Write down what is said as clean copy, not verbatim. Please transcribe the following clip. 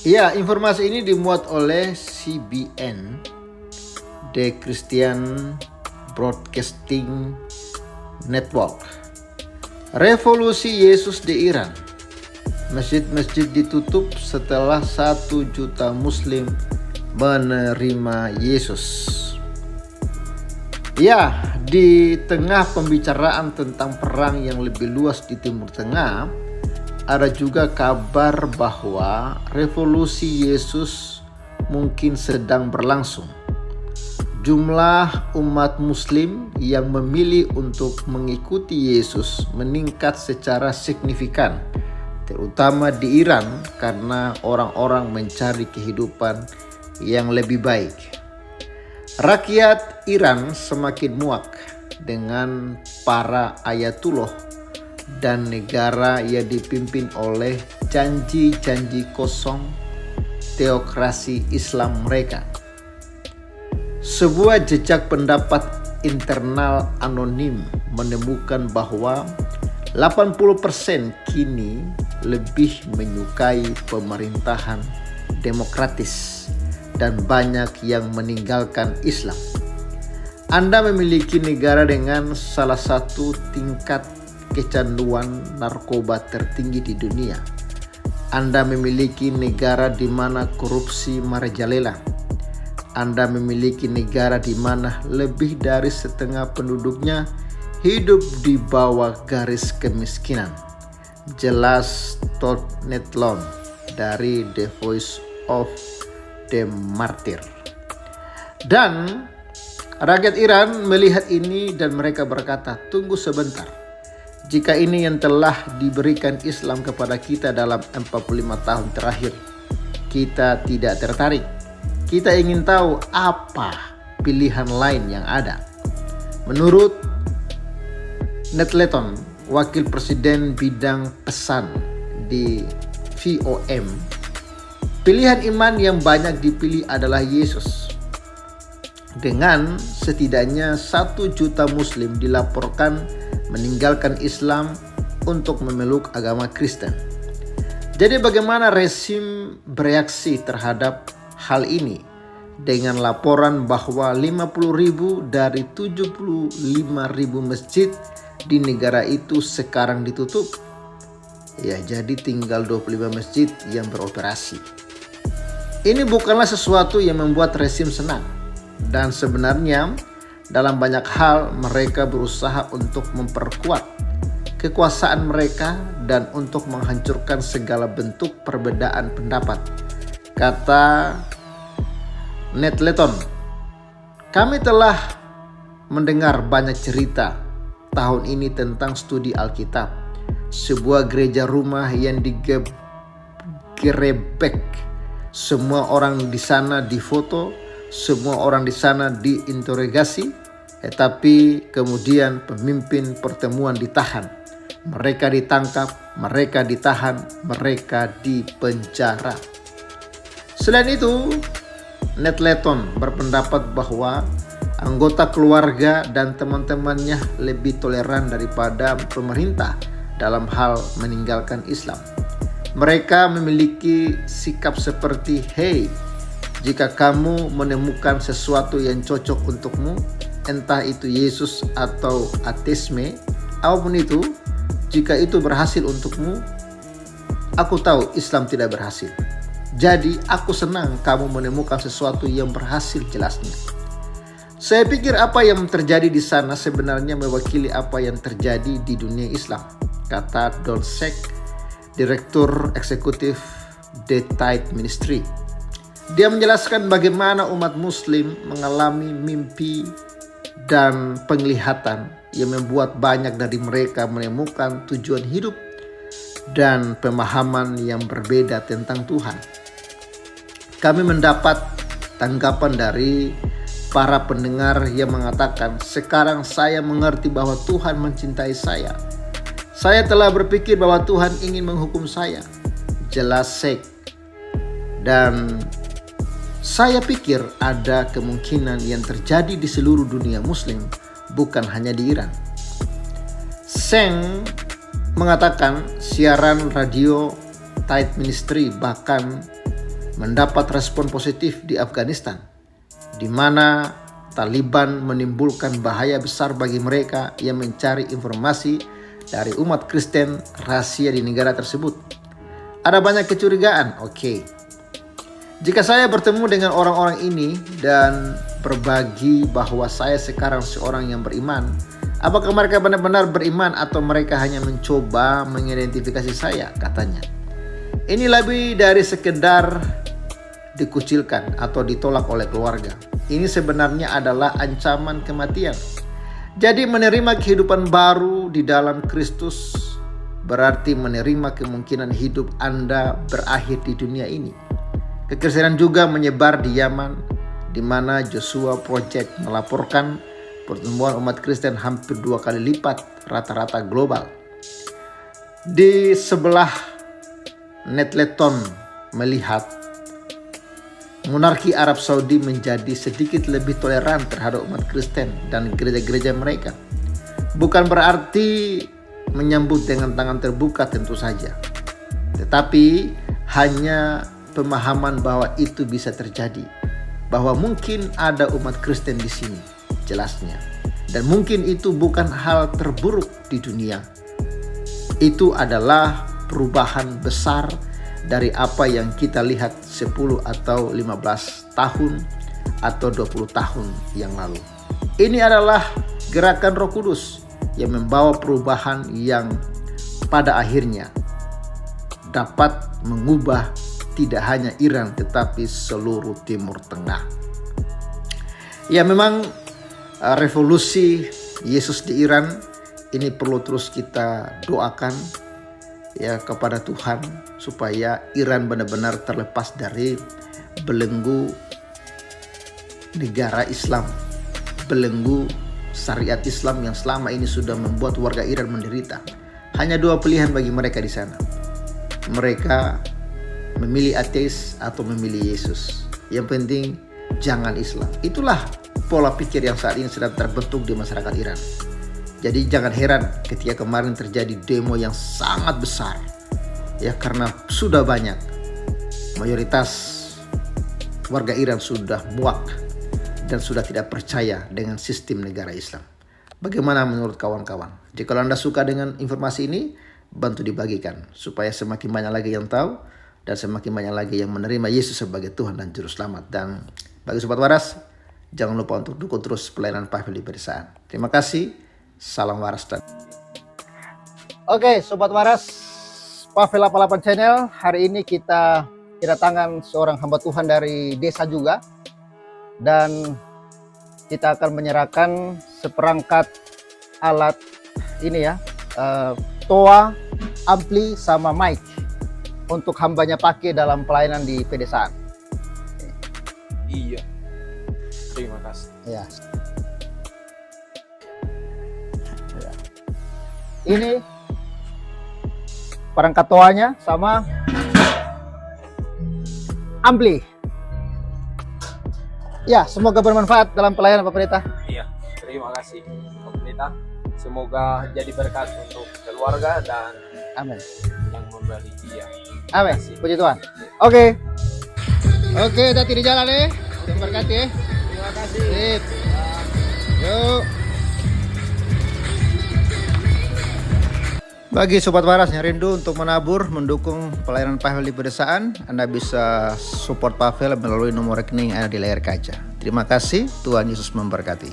Ya, informasi ini dimuat oleh CBN, The Christian Broadcasting Network. Revolusi Yesus di Iran. Masjid-masjid ditutup setelah 1 juta Muslim menerima Yesus. Ya, di tengah pembicaraan tentang perang yang lebih luas di Timur Tengah, ada juga kabar bahwa revolusi Yesus mungkin sedang berlangsung. Jumlah umat Muslim yang memilih untuk mengikuti Yesus meningkat secara signifikan, terutama di Iran karena orang-orang mencari kehidupan yang lebih baik. Rakyat Iran semakin muak dengan para ayatullah dan negara yang dipimpin oleh janji-janji kosong teokrasi Islam mereka. Sebuah jejak pendapat internal anonim menemukan bahwa 80% kini lebih menyukai pemerintahan demokratis dan banyak yang meninggalkan Islam. Anda memiliki negara dengan salah satu tingkat kecanduan narkoba tertinggi di dunia. Anda memiliki negara di mana korupsi merajalela. Anda memiliki negara di mana lebih dari setengah penduduknya hidup di bawah garis kemiskinan. Jelas Todd Netlon dari The Voice of the Martyr. Dan rakyat Iran melihat ini dan mereka berkata, tunggu sebentar. Jika ini yang telah diberikan Islam kepada kita dalam 45 tahun terakhir, kita tidak tertarik. Kita ingin tahu apa pilihan lain yang ada. Menurut Netlon, wakil presiden bidang pesan di VOM, pilihan iman yang banyak dipilih adalah Yesus. Dengan setidaknya 1 juta Muslim dilaporkan meninggalkan Islam untuk memeluk agama Kristen. Jadi bagaimana rezim bereaksi terhadap hal ini dengan laporan bahwa 50.000 dari 75.000 masjid di negara itu sekarang ditutup? Ya, jadi tinggal 25 masjid yang beroperasi. Ini bukanlah sesuatu yang membuat rezim senang. Dan sebenarnya dalam banyak hal mereka berusaha untuk memperkuat kekuasaan mereka dan untuk menghancurkan segala bentuk perbedaan pendapat. Kata Netlon, kami telah mendengar banyak cerita tahun ini tentang studi Alkitab, sebuah gereja rumah yang digerebek. Semua orang di sana difoto, semua orang di sana diinterogasi, tetapi kemudian pemimpin pertemuan ditahan. Mereka ditangkap, mereka ditahan, mereka dipenjara. Selain itu, Netlon berpendapat bahwa anggota keluarga dan teman-temannya lebih toleran daripada pemerintah dalam hal meninggalkan Islam. Mereka memiliki sikap seperti, "Hei, jika kamu menemukan sesuatu yang cocok untukmu, entah itu Yesus atau ateisme, apapun itu, jika itu berhasil untukmu, aku tahu Islam tidak berhasil. Jadi aku senang kamu menemukan sesuatu yang berhasil jelasnya." Saya pikir apa yang terjadi di sana sebenarnya mewakili apa yang terjadi di dunia Islam, kata Don Sheikh, Direktur Eksekutif The Tide Ministry. Dia menjelaskan bagaimana umat Muslim mengalami mimpi dan penglihatan yang membuat banyak dari mereka menemukan tujuan hidup dan pemahaman yang berbeda tentang Tuhan. Kami mendapat tanggapan dari para pendengar yang mengatakan, sekarang saya mengerti bahwa Tuhan mencintai saya. Saya telah berpikir bahwa Tuhan ingin menghukum saya. Jelas Sheikh. Dan saya pikir ada kemungkinan yang terjadi di seluruh dunia Muslim, bukan hanya di Iran. Sheikh mengatakan siaran radio Tide Ministry bahkan mendapat respon positif di Afghanistan, di mana Taliban menimbulkan bahaya besar bagi mereka yang mencari informasi dari umat Kristen rahasia di negara tersebut. Ada banyak kecurigaan. Oke. Jika saya bertemu dengan orang-orang ini dan berbagi bahwa saya sekarang seorang yang beriman, apakah mereka benar-benar beriman atau mereka hanya mencoba mengidentifikasi saya, katanya. Ini lebih dari sekedar dikucilkan atau ditolak oleh keluarga. Ini sebenarnya adalah ancaman kematian. Jadi menerima kehidupan baru di dalam Kristus berarti menerima kemungkinan hidup Anda berakhir di dunia ini. Kekristenan juga menyebar di Yaman, di mana Joshua Project melaporkan pertumbuhan umat Kristen hampir 2 kali lipat rata-rata global. Di sebelah Netleton melihat monarki Arab Saudi menjadi sedikit lebih toleran terhadap umat Kristen dan gereja-gereja mereka. Bukan berarti menyambut dengan tangan terbuka tentu saja, tetapi hanya pemahaman bahwa itu bisa terjadi, bahwa mungkin ada umat Kristen di sini, jelasnya. Dan mungkin itu bukan hal terburuk di dunia. Itu adalah perubahan besar dari apa yang kita lihat 10 atau 15 tahun atau 20 tahun yang lalu. Ini adalah gerakan Roh Kudus yang membawa perubahan yang pada akhirnya dapat mengubah tidak hanya Iran tetapi seluruh Timur Tengah. Ya, memang revolusi Yesus di Iran ini perlu terus kita doakan ya kepada Tuhan supaya Iran benar-benar terlepas dari belenggu negara Islam, belenggu syariat Islam yang selama ini sudah membuat warga Iran menderita. Hanya 2 pilihan bagi mereka di sana. Mereka memilih ateis atau memilih Yesus. Yang penting jangan Islam. Itulah pola pikir yang saat ini sedang terbentuk di masyarakat Iran. Jadi jangan heran ketika kemarin terjadi demo yang sangat besar. Ya, karena sudah banyak. Mayoritas warga Iran sudah muak dan sudah tidak percaya dengan sistem negara Islam. Bagaimana menurut kawan-kawan? Jika Anda suka dengan informasi ini, bantu dibagikan supaya semakin banyak lagi yang tahu dan semakin banyak lagi yang menerima Yesus sebagai Tuhan dan Juru Selamat. Dan bagi Sobat Waras, jangan lupa untuk dukung terus pelayanan Pavel di pedesaan. Terima kasih. Salam waras. Oke, Sobat Waras, Pavel 88 Channel. Hari ini kita kedatangan seorang hamba Tuhan dari desa juga. Dan kita akan menyerahkan seperangkat alat ini ya, toa, ampli, sama mic untuk hambanya pakai dalam pelayanan di pedesaan. Iya. Terima kasih. Ya. Ini perangkat toanya sama ampli. Ya, semoga bermanfaat dalam pelayanan Pak Pendeta. Iya, terima kasih Pak Pendeta. Semoga jadi berkat untuk keluarga dan Amin. yang membeli dia. Amin. Puji Tuhan. Oke. Oke, hati di jalan nih. Tuhan berkati ya. Terima kasih. Sip. Yuk. Bagi Sobat Waras yang rindu untuk menabur, mendukung pelayanan Pavel di pedesaan, Anda bisa support Pavel melalui nomor rekening yang ada di layar kaca. Terima kasih, Tuhan Yesus memberkati.